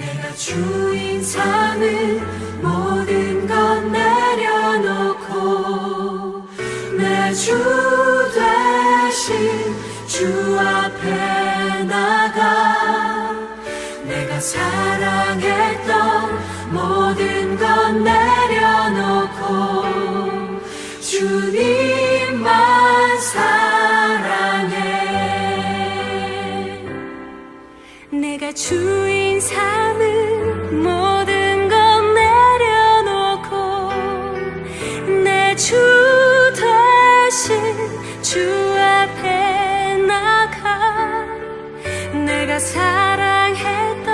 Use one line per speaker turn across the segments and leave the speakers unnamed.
내가 주인 삼은 모든 것 내려놓고 내 주 되신 주 앞에 나가 내가 사랑했던 모든 것 내려놓고 주님만 사랑해. 내가 주인 삼은 모든 것 내려놓고 내 주 되신 주 앞에 나가 내가 사랑했던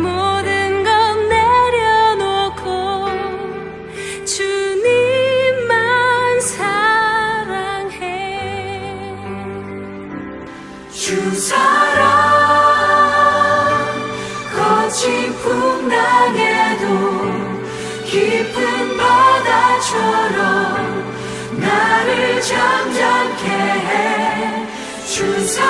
모든 것 내려놓고 주님만 사랑해. 주 사랑 거친 풍랑에도 깊은 바다처럼 나를 잠잠케 해. 주 사랑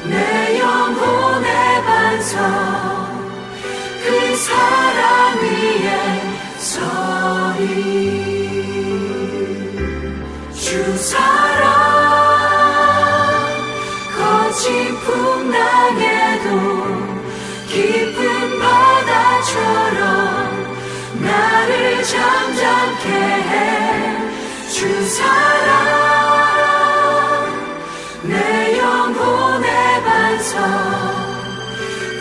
내 영혼의 반석 그 사랑 위에 서리. 주 사랑 거친 풍랑에도 깊은 바다처럼 나를 잠잠케 해. 주 사랑 내 영혼의 반석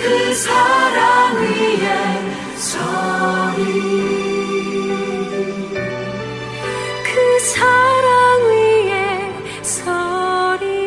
그 사랑 위에 서리. 그 사랑 위에 서리.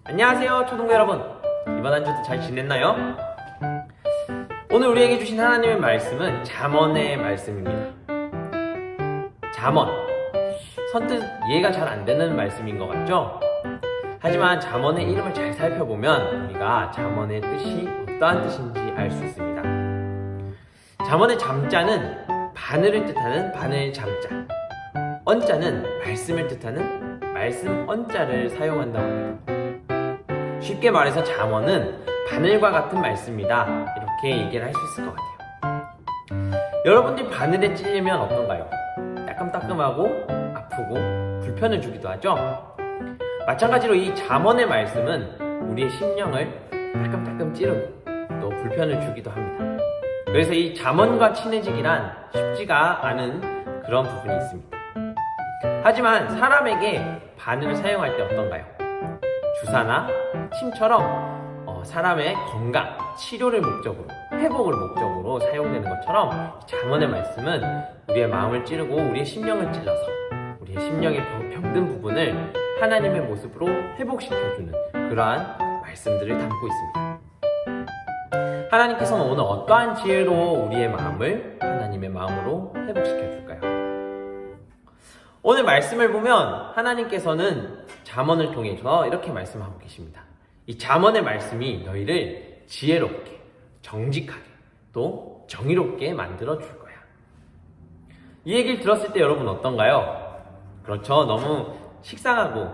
안녕하세요 초등부 여러분, 이번 한 주도 잘 지냈나요? 오늘 우리에게 주신 하나님의 말씀은 잠언의 말씀입니다. 잠언, 선뜻 이해가 잘 안 되는 말씀인 것 같죠? 하지만 잠언의 이름을 잘 살펴보면 우리가 잠언의 뜻이 어떠한 뜻인지 알 수 있습니다. 잠언의 잠자는 바늘을 뜻하는 바늘 잠자, 언자는 말씀을 뜻하는 말씀 언자를 사용한다고 합니다. 쉽게 말해서 잠언은 바늘과 같은 말씀이다, 이렇게 얘기를 할 수 있을 것 같아요. 여러분들이 바늘에 찔리면 어떤가요? 따끔따끔하고 아프고 불편을 주기도 하죠? 마찬가지로 이 잠언의 말씀은 우리의 심령을 따끔따끔 찌르고 또 불편을 주기도 합니다. 그래서 이 잠언과 친해지기란 쉽지가 않은 그런 부분이 있습니다. 하지만 사람에게 바늘을 사용할 때 어떤가요? 주사나 침처럼 사람의 건강, 치료를 목적으로, 회복을 목적으로 사용되는 것처럼 잠언의 말씀은 우리의 마음을 찌르고 우리의 심령을 찔러서 우리의 심령의 병든 부분을 하나님의 모습으로 회복시켜주는 그러한 말씀들을 담고 있습니다. 하나님께서는 오늘 어떠한 지혜로 우리의 마음을 하나님의 마음으로 회복시켜줄까요? 오늘 말씀을 보면 하나님께서는 잠언을 통해서 이렇게 말씀하고 계십니다. 이 잠언의 말씀이 너희를 지혜롭게, 정직하게, 또 정의롭게 만들어 줄 거야. 이 얘기를 들었을 때 여러분 어떤가요? 그렇죠? 너무 식상하고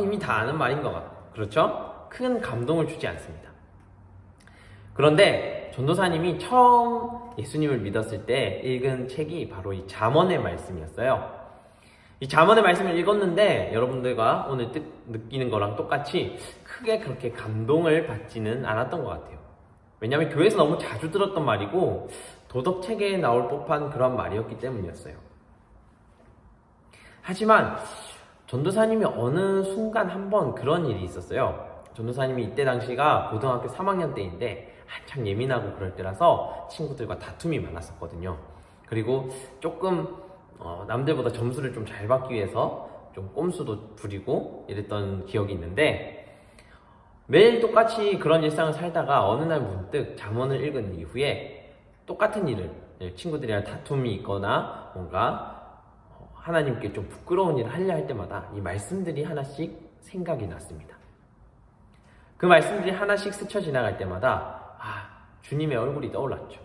이미 다 아는 말인 것 같고, 그렇죠? 큰 감동을 주지 않습니다. 그런데 전도사님이 처음 예수님을 믿었을 때 읽은 책이 바로 이 잠언의 말씀이었어요. 이 잠언의 말씀을 읽었는데 여러분들과 오늘 느끼는 거랑 똑같이 크게 그렇게 감동을 받지는 않았던 것 같아요. 왜냐하면 교회에서 너무 자주 들었던 말이고 도덕책에 나올 법한 그런 말이었기 때문이었어요. 하지만 전도사님이 어느 순간 한번 그런 일이 있었어요. 전도사님이 이때 당시가 고등학교 3학년 때인데 한창 예민하고 그럴 때라서 친구들과 다툼이 많았었거든요. 그리고 조금 남들보다 점수를 좀 잘 받기 위해서 좀 꼼수도 부리고 이랬던 기억이 있는데, 매일 똑같이 그런 일상을 살다가 어느 날 문득 잠언을 읽은 이후에 똑같은 일을, 친구들이랑 다툼이 있거나 뭔가 하나님께 좀 부끄러운 일을 하려 할 때마다 이 말씀들이 하나씩 생각이 났습니다. 그 말씀들이 하나씩 스쳐 지나갈 때마다 주님의 얼굴이 떠올랐죠.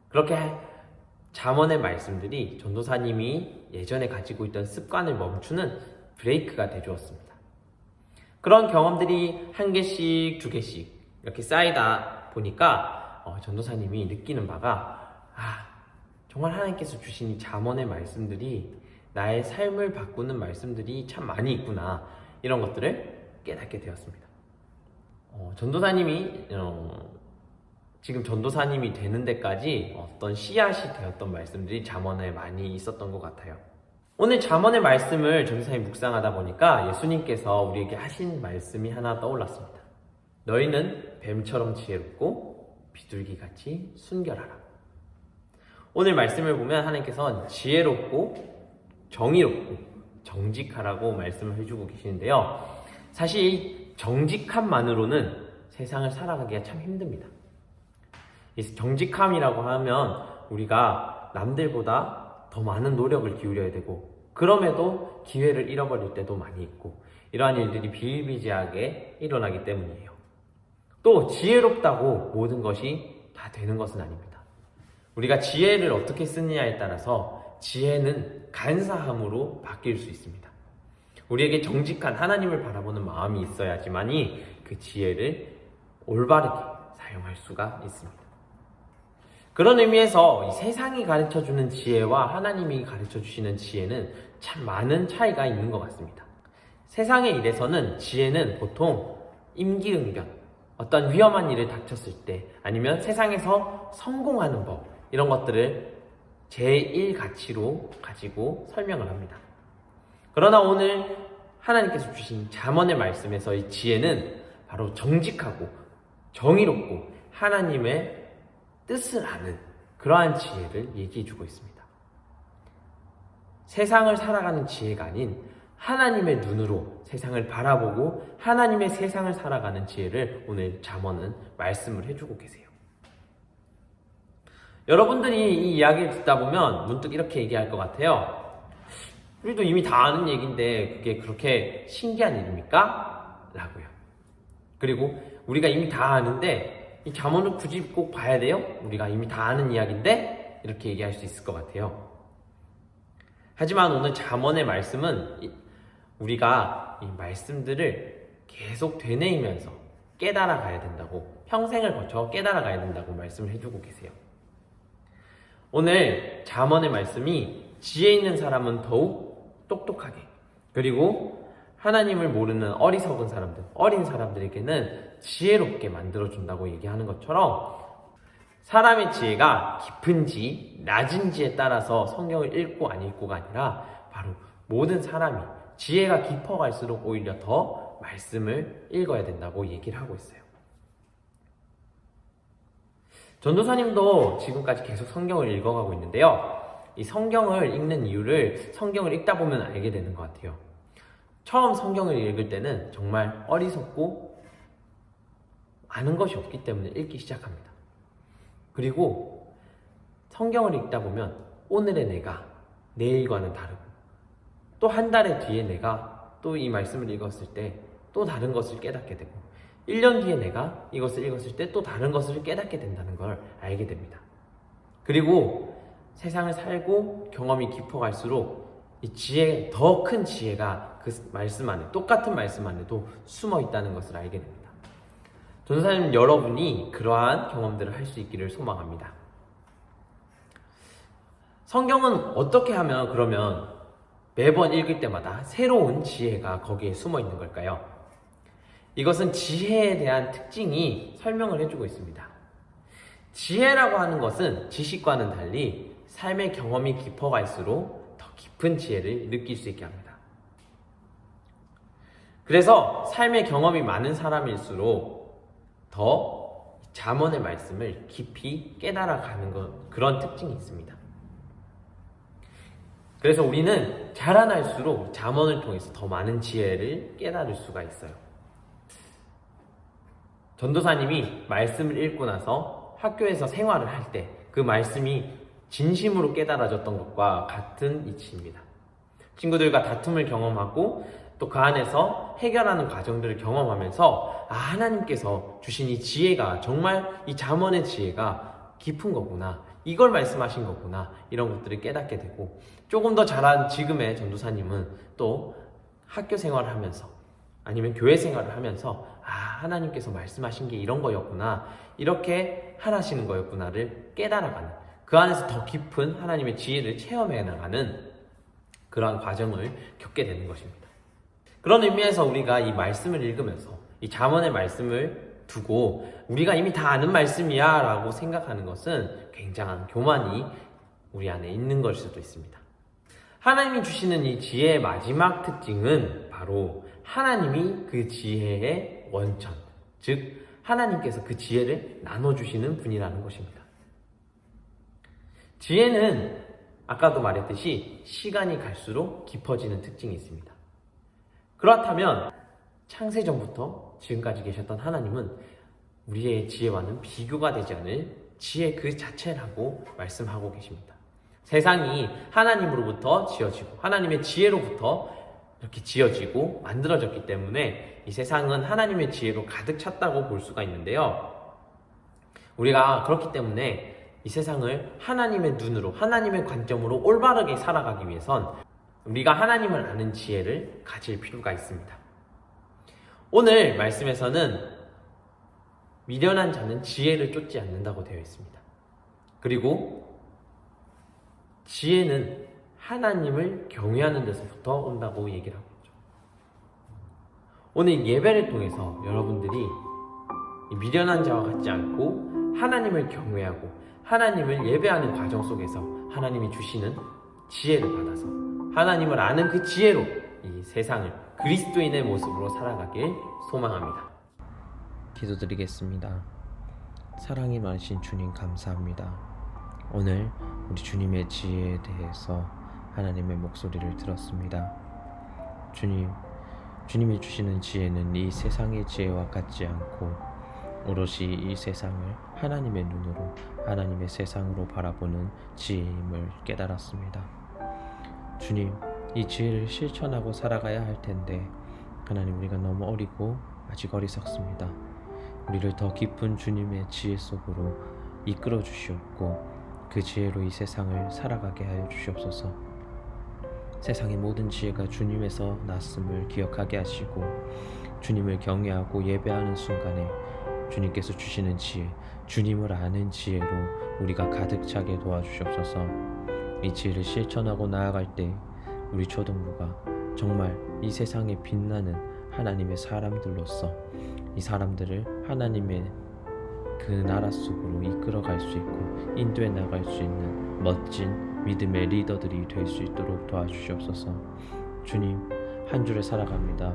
그렇게 잠언의 말씀들이 전도사님이 예전에 가지고 있던 습관을 멈추는 브레이크가 되어주었습니다. 그런 경험들이 한 개씩 두 개씩 이렇게 쌓이다 보니까 전도사님이 느끼는 바가 정말 하나님께서 주신 이 잠언의 말씀들이 나의 삶을 바꾸는 말씀들이 참 많이 있구나, 이런 것들을 깨닫게 되었습니다. 전도사님이 지금 전도사님이 되는 데까지 어떤 씨앗이 되었던 말씀들이 잠언에 많이 있었던 것 같아요. 오늘 잠언의 말씀을 전도사님이 묵상하다 보니까 예수님께서 우리에게 하신 말씀이 하나 떠올랐습니다. 너희는 뱀처럼 지혜롭고 비둘기같이 순결하라. 오늘 말씀을 보면 하나님께서는 지혜롭고 정의롭고 정직하라고 말씀을 해주고 계시는데요. 사실 정직함만으로는 세상을 살아가기가 참 힘듭니다. 이 정직함이라고 하면 우리가 남들보다 더 많은 노력을 기울여야 되고, 그럼에도 기회를 잃어버릴 때도 많이 있고, 이러한 일들이 비일비재하게 일어나기 때문이에요. 또 지혜롭다고 모든 것이 다 되는 것은 아닙니다. 우리가 지혜를 어떻게 쓰느냐에 따라서 지혜는 간사함으로 바뀔 수 있습니다. 우리에게 정직한 하나님을 바라보는 마음이 있어야지만이 그 지혜를 올바르게 사용할 수가 있습니다. 그런 의미에서 이 세상이 가르쳐주는 지혜와 하나님이 가르쳐주시는 지혜는 참 많은 차이가 있는 것 같습니다. 세상의 일에서는 지혜는 보통 임기응변, 어떤 위험한 일을 닥쳤을 때, 아니면 세상에서 성공하는 법, 이런 것들을 제1 가치로 가지고 설명을 합니다. 그러나 오늘 하나님께서 주신 잠언의 말씀에서의 지혜는 바로 정직하고 정의롭고 하나님의 뜻을 아는 그러한 지혜를 얘기해주고 있습니다. 세상을 살아가는 지혜가 아닌 하나님의 눈으로 세상을 바라보고 하나님의 세상을 살아가는 지혜를 오늘 잠언은 말씀을 해주고 계세요. 여러분들이 이 이야기를 듣다 보면 문득 이렇게 얘기할 것 같아요. 우리도 이미 다 아는 얘기인데 그게 그렇게 신기한 일입니까? 라고요. 그리고 우리가 이미 다 아는데 이 잠언을 굳이 꼭 봐야 돼요? 우리가 이미 다 아는 이야기인데? 이렇게 얘기할 수 있을 것 같아요. 하지만 오늘 잠언의 말씀은 우리가 이 말씀들을 계속 되뇌이면서 깨달아 가야 된다고, 평생을 거쳐 깨달아 가야 된다고 말씀을 해주고 계세요. 오늘 잠언의 말씀이 지혜 있는 사람은 더욱 똑똑하게, 그리고 하나님을 모르는 어리석은 사람들, 어린 사람들에게는 지혜롭게 만들어준다고 얘기하는 것처럼 사람의 지혜가 깊은지 낮은지에 따라서 성경을 읽고 안 읽고가 아니라 바로 모든 사람이 지혜가 깊어갈수록 오히려 더 말씀을 읽어야 된다고 얘기를 하고 있어요. 전도사님도 지금까지 계속 성경을 읽어가고 있는데요. 이 성경을 읽는 이유를 성경을 읽다 보면 알게 되는 것 같아요. 처음 성경을 읽을 때는 정말 어리석고 아는 것이 없기 때문에 읽기 시작합니다. 그리고 성경을 읽다 보면 오늘의 내가 내일과는 다르고, 또 한 달의 뒤에 내가 또 이 말씀을 읽었을 때 또 다른 것을 깨닫게 되고, 1년 뒤에 내가 이것을 읽었을 때 또 다른 것을 깨닫게 된다는 걸 알게 됩니다. 그리고 세상을 살고 경험이 깊어갈수록 이 지혜, 더 큰 지혜가 그 말씀 안에, 똑같은 말씀 안에도 숨어 있다는 것을 알게 됩니다. 전도사님 여러분이 그러한 경험들을 할 수 있기를 소망합니다. 성경은 어떻게 하면 그러면 매번 읽을 때마다 새로운 지혜가 거기에 숨어 있는 걸까요? 이것은 지혜에 대한 특징이 설명을 해주고 있습니다. 지혜라고 하는 것은 지식과는 달리 삶의 경험이 깊어갈수록 더 깊은 지혜를 느낄 수 있게 합니다. 그래서 삶의 경험이 많은 사람일수록 더 잠언의 말씀을 깊이 깨달아가는 그런 특징이 있습니다. 그래서 우리는 자라날수록 잠언을 통해서 더 많은 지혜를 깨달을 수가 있어요. 전도사님이 말씀을 읽고 나서 학교에서 생활을 할 때 그 말씀이 진심으로 깨달아졌던 것과 같은 이치입니다. 친구들과 다툼을 경험하고 또 그 안에서 해결하는 과정들을 경험하면서 하나님께서 주신 이 지혜가 정말 이 잠언의 지혜가 깊은 거구나, 이걸 말씀하신 거구나, 이런 것들을 깨닫게 되고, 조금 더 자란 지금의 전도사님은 또 학교 생활을 하면서 아니면 교회 생활을 하면서 하나님께서 말씀하신 게 이런 거였구나, 이렇게 하시는 거였구나를 깨달아가는, 그 안에서 더 깊은 하나님의 지혜를 체험해 나가는 그러한 과정을 겪게 되는 것입니다. 그런 의미에서 우리가 이 말씀을 읽으면서 이 잠언의 말씀을 두고 우리가 이미 다 아는 말씀이야 라고 생각하는 것은 굉장한 교만이 우리 안에 있는 걸 수도 있습니다. 하나님이 주시는 이 지혜의 마지막 특징은 바로 하나님이 그 지혜의 원천, 즉 하나님께서 그 지혜를 나눠주시는 분이라는 것입니다. 지혜는 아까도 말했듯이 시간이 갈수록 깊어지는 특징이 있습니다. 그렇다면 창세전부터 지금까지 계셨던 하나님은 우리의 지혜와는 비교가 되지 않을 지혜 그 자체라고 말씀하고 계십니다. 세상이 하나님으로부터 지어지고 하나님의 지혜로부터 이렇게 지어지고 만들어졌기 때문에 이 세상은 하나님의 지혜로 가득 찼다고 볼 수가 있는데요. 우리가 그렇기 때문에 이 세상을 하나님의 눈으로, 하나님의 관점으로 올바르게 살아가기 위해선 우리가 하나님을 아는 지혜를 가질 필요가 있습니다. 오늘 말씀에서는 미련한 자는 지혜를 쫓지 않는다고 되어 있습니다. 그리고 지혜는 하나님을 경외하는 데서부터 온다고 얘기를 하고 있죠. 오늘 예배를 통해서 여러분들이 미련한 자와 같지 않고 하나님을 경외하고 하나님을 예배하는 과정 속에서 하나님이 주시는 지혜를 받아서 하나님을 아는 그 지혜로 이 세상을 그리스도인의 모습으로 살아가길 소망합니다. 기도드리겠습니다. 사랑이 많으신 주님 감사합니다. 오늘 우리 주님의 지혜에 대해서 하나님의 목소리를 들었습니다. 주님이 주시는 지혜는 이 세상의 지혜와 같지 않고 오롯이 이 세상을 하나님의 눈으로, 하나님의 세상으로 바라보는 지혜임을 깨달았습니다. 주님, 이 지혜를 실천하고 살아가야 할 텐데 하나님, 우리가 너무 어리고 아직 어리석습니다. 우리를 더 깊은 주님의 지혜 속으로 이끌어 주시옵고 그 지혜로 이 세상을 살아가게 하여 주시옵소서. 세상의 모든 지혜가 주님에서 났음을 기억하게 하시고 주님을 경외하고 예배하는 순간에 주님께서 주시는 지혜, 주님을 아는 지혜로 우리가 가득 차게 도와주시옵소서. 이 지혜를 실천하고 나아갈 때 우리 초등부가 정말 이 세상에 빛나는 하나님의 사람들로서 이 사람들을 하나님의 그 나라 속으로 이끌어갈 수 있고 인도해 나갈 수 있는 멋진 믿음의 리더들이 될 수 있도록 도와주시옵소서. 주님, 한 주를 살아갑니다.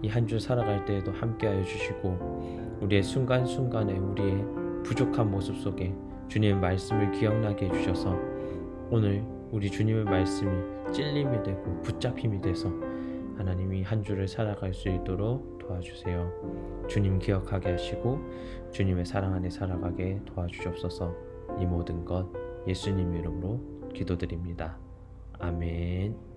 이 한 주 살아갈 때에도 함께하여 주시고 우리의 순간순간에 우리의 부족한 모습 속에 주님의 말씀을 기억나게 해주셔서 오늘 우리 주님의 말씀이 찔림이 되고 붙잡힘이 돼서 하나님이 한 주를 살아갈 수 있도록 도와주세요. 주님 기억하게 하시고 주님의 사랑 안에 살아가게 도와주시옵소서. 이 모든 것 예수님 이름으로 기도드립니다. 아멘.